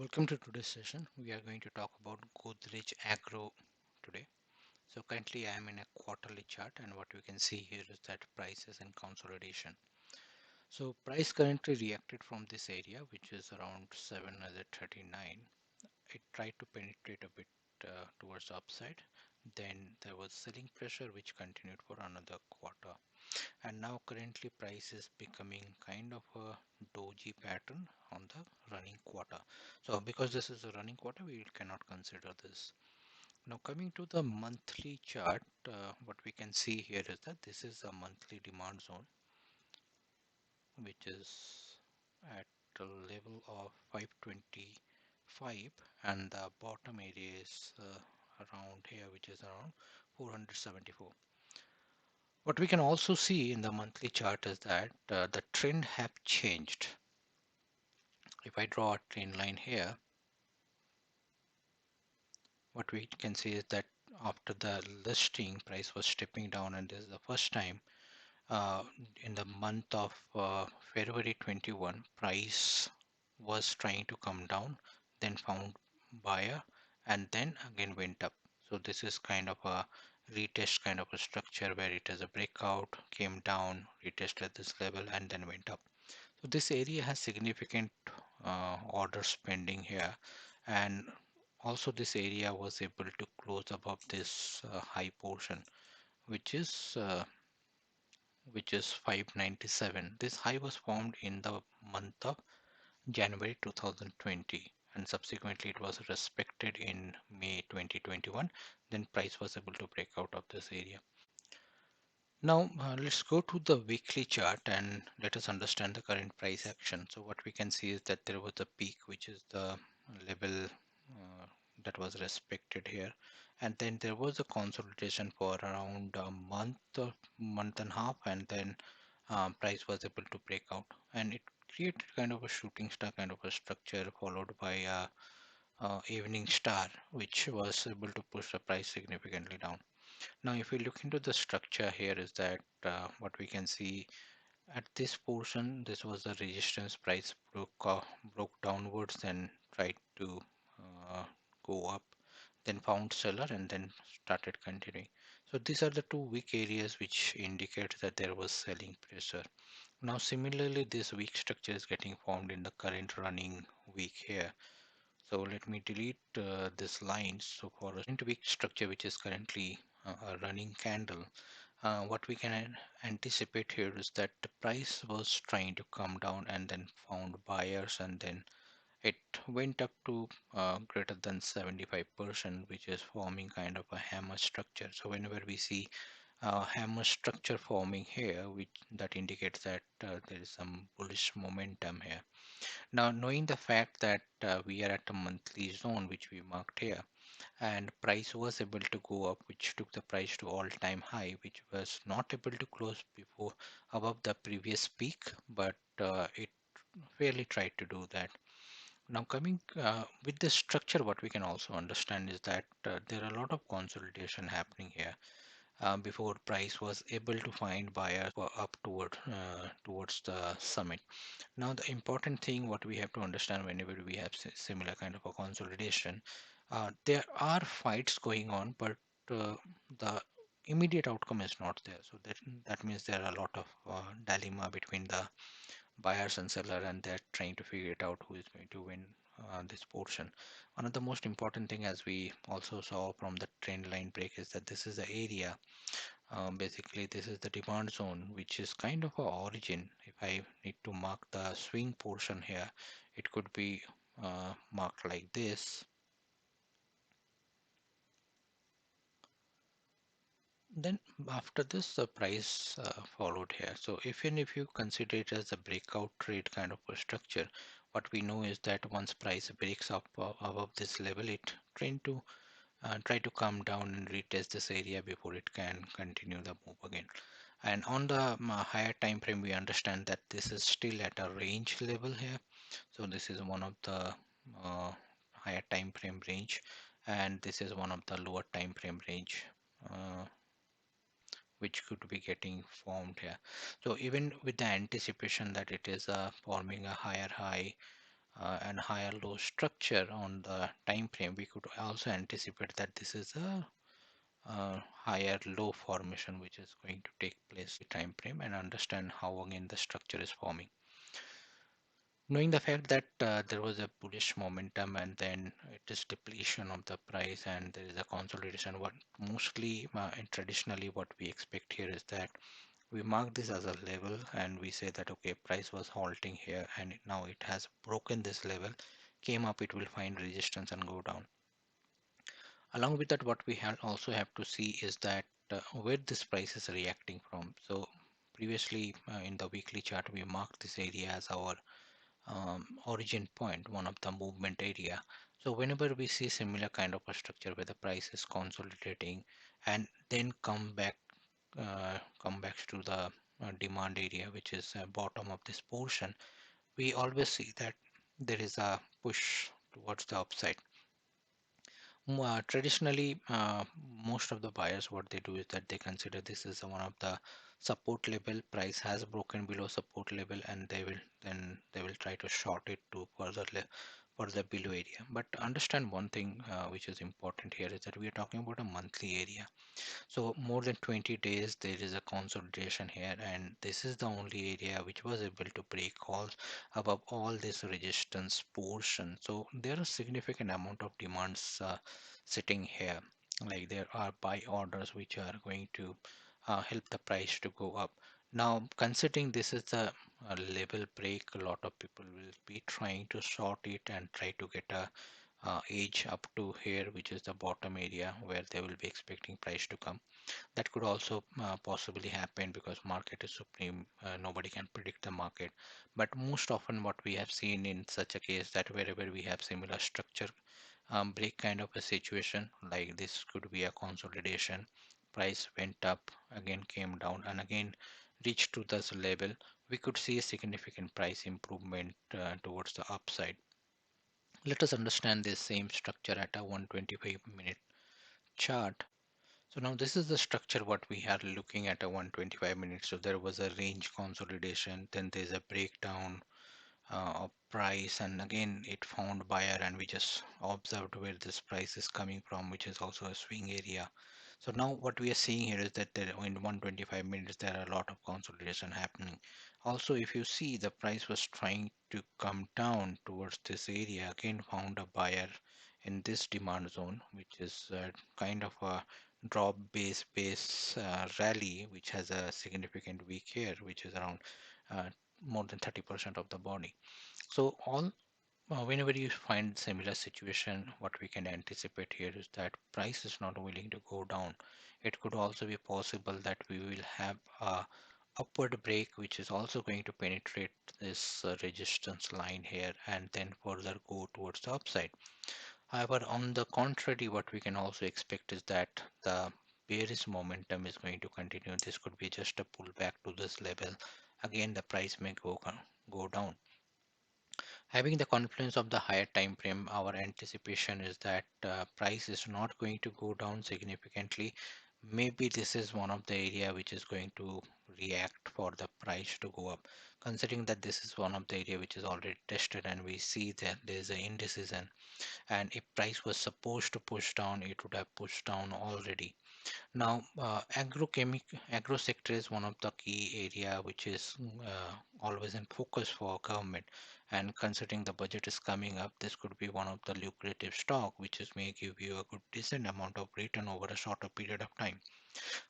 Welcome to today's session. We are going to talk about Godrejagro today. So currently I am in a quarterly chart, and what we can see here is that prices and consolidation. So price currently reacted from this area, which is around 739. It tried to penetrate a bit towards the upside. Then there was selling pressure which continued for another quarter. And now currently price is becoming kind of a doji pattern on the running quarter. So because this is a running quarter, we cannot consider this. Now coming to the monthly chart, what we can see here is that this is a monthly demand zone, which is at a level of 525, and the bottom area is around here, which is around 474. What we can also see in the monthly chart is that the trend have changed. If I draw a trend line here, what we can see is that after the listing, price was stepping down, and this is the first time uh, in the month of February 21, price was trying to come down, then found buyer, and then again went up. So this is kind of a retest kind of a structure where it has a breakout, came down, retested this level, and then went up. So this area has significant orders pending here, and also this area was able to close above this high portion, which is uh, which is 597. This high was formed in the month of January 2020, and subsequently it was respected in May 2021. Then price was able to break out of this area. Now let's go to the weekly chart and let us understand the current price action. So what we can see is that there was a peak, which is the level that was respected here, and then there was a consolidation for around a month or month and a half, and then price was able to break out, and it created kind of a shooting star kind of a structure, followed by a evening star, which was able to push the price significantly down. Now, if we look into the structure here, is that what we can see at this portion, this was the resistance. Price broke downwards and tried to uh, go up, then found seller and then started continuing. So these are the two weak areas which indicate that there was selling pressure. Now, similarly, this weak structure is getting formed in the current running week here. So let me delete this line. So for a weak structure which is currently a running candle, what we can anticipate here is that the price was trying to come down and then found buyers, and then it went up to greater than 75%, which is forming kind of a hammer structure. So whenever we see hammer structure forming here, which that indicates that there is some bullish momentum here. Now, knowing the fact that we are at a monthly zone, which we marked here, and price was able to go up, which took the price to all-time high, which was not able to close before above the previous peak, but it fairly tried to do that. Now, coming with this structure, what we can also understand is that there are a lot of consolidation happening here before price was able to find buyers for up towards the summit. Now, the important thing what we have to understand whenever we have similar kind of a consolidation, there are fights going on, but the immediate outcome is not there. So that means there are a lot of dilemma between the buyers and seller, and they're trying to figure it out who is going to win this portion. One of the most important thing, as we also saw from the trend line break, is that this is the area. Basically, this is the demand zone, which is kind of a origin. If I need to mark the swing portion here, it could be marked like this. Then after this, the price followed here. So even if you consider it as a breakout trade kind of a structure, what we know is that once price breaks up above this level, it try to come down and retest this area before it can continue the move again. And on the higher time frame, we understand that this is still at a range level here. So this is one of the uh, higher time frame range, and this is one of the lower time frame range. Which could be getting formed here. So even with the anticipation that it is forming a higher high and higher low structure on the time frame, we could also anticipate that this is a higher low formation which is going to take place time frame, and understand how again the structure is forming. Knowing the fact that there was a bullish momentum and then it is depletion of the price and there is a consolidation, what mostly and traditionally what we expect here is that we mark this as a level and we say that okay, price was halting here and now it has broken this level, came up, it will find resistance and go down. Along with that, what we have also have to see is that where this price is reacting from. So previously in the weekly chart we marked this area as our origin point, one of the movement area. So whenever we see similar kind of a structure where the price is consolidating and then come back to the demand area, which is bottom of this portion, we always see that there is a push towards the upside. Traditionally, most of the buyers, what they do is that they consider this is one of the support level. Price has broken below support level, and they will try to short it to further below area. But understand one thing, which is important here, is that we are talking about a monthly area. So more than 20 days there is a consolidation here, and this is the only area which was able to break all above all this resistance portion. So there are significant amount of demands sitting here. Like there are buy orders which are going to help the price to go up. Now considering this is the level break, a lot of people will be trying to short it and try to get a edge up to here, which is the bottom area where they will be expecting price to come. That could also possibly happen because market is supreme. Nobody can predict the market, but most often what we have seen in such a case, that wherever we have similar structure break kind of a situation, like this could be a consolidation, price went up, again came down, and again reached to this level, we could see a significant price improvement towards the upside. Let us understand this same structure at a 125-minute chart. So now this is the structure what we are looking at a 125 minutes. So there was a range consolidation, then there's a breakdown of price, and again it found buyer and we just observed where this price is coming from, which is also a swing area. So now what we are seeing here is that there in 125 minutes there are a lot of consolidation happening. Also, if you see, the price was trying to come down towards this area, again found a buyer in this demand zone, which is kind of a drop base rally, which has a significant week here, which is around uh, more than 30% of the body. So all whenever you find similar situation, what we can anticipate here is that price is not willing to go down. It could also be possible that we will have a upward break, which is also going to penetrate this resistance line here and then further go towards the upside. However, on the contrary, what we can also expect is that the bearish momentum is going to continue. This could be just a pullback to this level. Again, the price may go down. Having the confluence of the higher time frame, our anticipation is that price is not going to go down significantly. Maybe this is one of the area which is going to react for the price to go up. Considering that this is one of the area which is already tested and we see that there is an indecision, and if price was supposed to push down, it would have pushed down already. Now, agro sector is one of the key area which is always in focus for government. And considering the budget is coming up, this could be one of the lucrative stock which is may give you a good decent amount of return over a shorter period of time.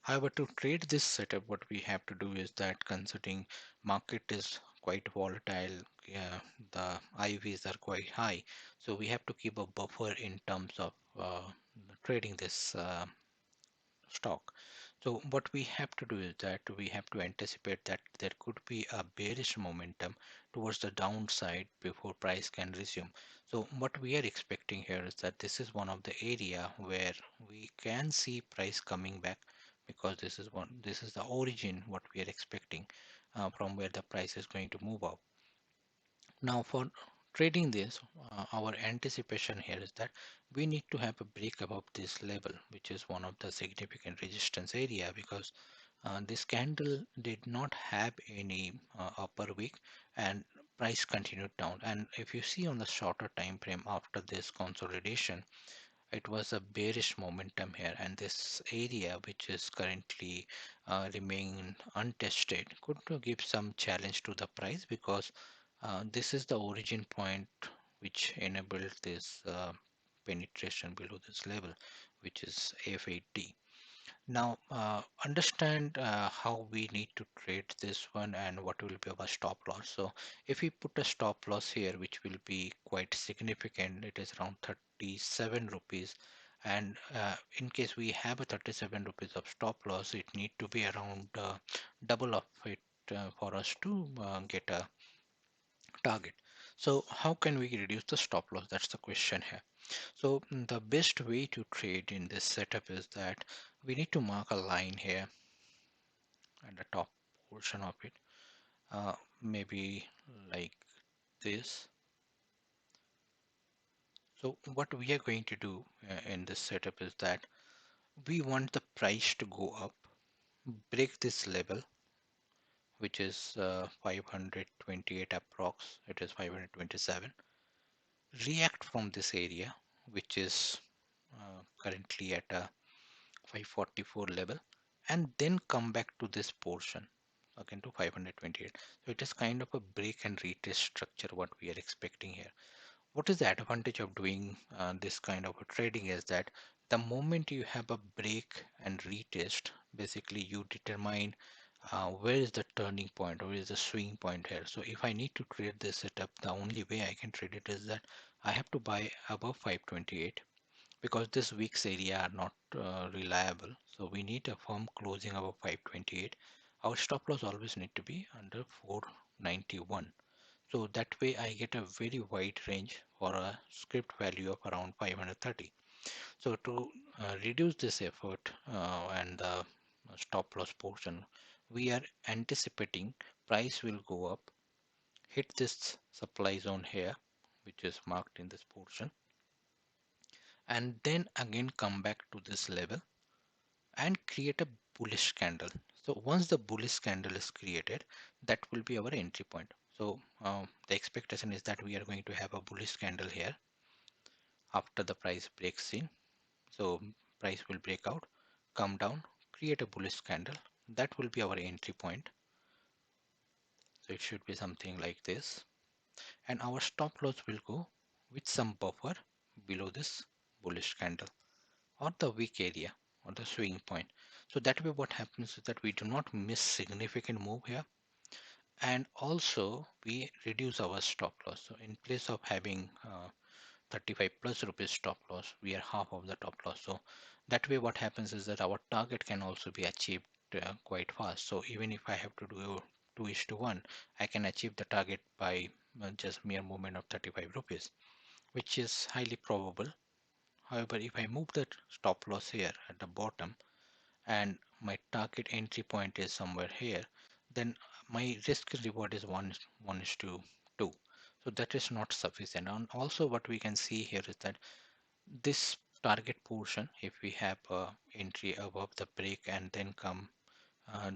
However, to trade this setup, what we have to do is that considering market is quite volatile, the IVs are quite high, so we have to keep a buffer in terms of trading this stock. So what we have to do is that we have to anticipate that there could be a bearish momentum towards the downside before price can resume. So what we are expecting here is that this is one of the area where we can see price coming back, because this is the origin what we are expecting from where the price is going to move up. Now, for trading this, our anticipation here is that we need to have a break above this level, which is one of the significant resistance area, because this candle did not have any upper wick, and price continued down. And if you see on the shorter time frame after this consolidation, it was a bearish momentum here, and this area which is currently remain untested could give some challenge to the price, because this is the origin point which enabled this penetration below this level, which is F8D. Now, understand how we need to trade this one and what will be our stop loss. So, if we put a stop loss here, which will be quite significant, it is around 37 rupees. And in case we have a 37 rupees of stop loss, it need to be around double of it for us to get a target. So, how can we reduce the stop loss? That's the question here. So the best way to trade in this setup is that we need to mark a line here at the top portion of it, maybe like this. So what we are going to do in this setup is that we want the price to go up, break this level, which is 528 approx, it is 527, react from this area, which is currently at a 544 level, and then come back to this portion again to 528. So it is kind of a break and retest structure what we are expecting here. What is the advantage of doing this kind of a trading is that the moment you have a break and retest, basically you determine where is the turning point or where is the swing point here. So if I need to trade this setup, the only way I can trade it is that I have to buy above 528, because this week's area are not reliable. So we need a firm closing above 528. Our stop loss always need to be under 491. So that way I get a very wide range for a script value of around 530. So to reduce this effort and the stop loss portion, we are anticipating price will go up, hit this supply zone here, which is marked in this portion, and then again come back to this level and create a bullish candle. So once the bullish candle is created, that will be our entry point. So the expectation is that we are going to have a bullish candle here after the price breaks in. So price will break out, come down, create a bullish candle. That will be our entry point. So it should be something like this. And our stop loss will go with some buffer below this bullish candle, or the weak area, or the swing point. So that way what happens is that we do not miss significant move here, and also we reduce our stop loss. So in place of having 35 plus rupees stop loss, we are half of the top loss. So that way what happens is that our target can also be achieved quite fast. So even if I have to do 2:1, I can achieve the target by just mere movement of 35 rupees, which is highly probable. However, if I move the stop loss here at the bottom and my target entry point is somewhere here, then my risk reward is 1 is to 2. So that is not sufficient. And also what we can see here is that this target portion, if we have entry above the break and then come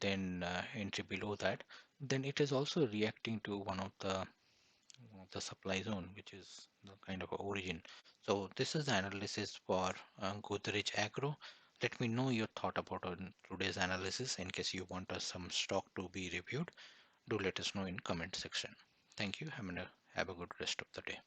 then entry below that, then it is also reacting to one of the supply zone, which is the kind of origin. So this is the analysis for Godrejagro. Let me know your thought about today's analysis. In case you want some stock to be reviewed, do let us know in comment section. Thank you. Have a good rest of the day.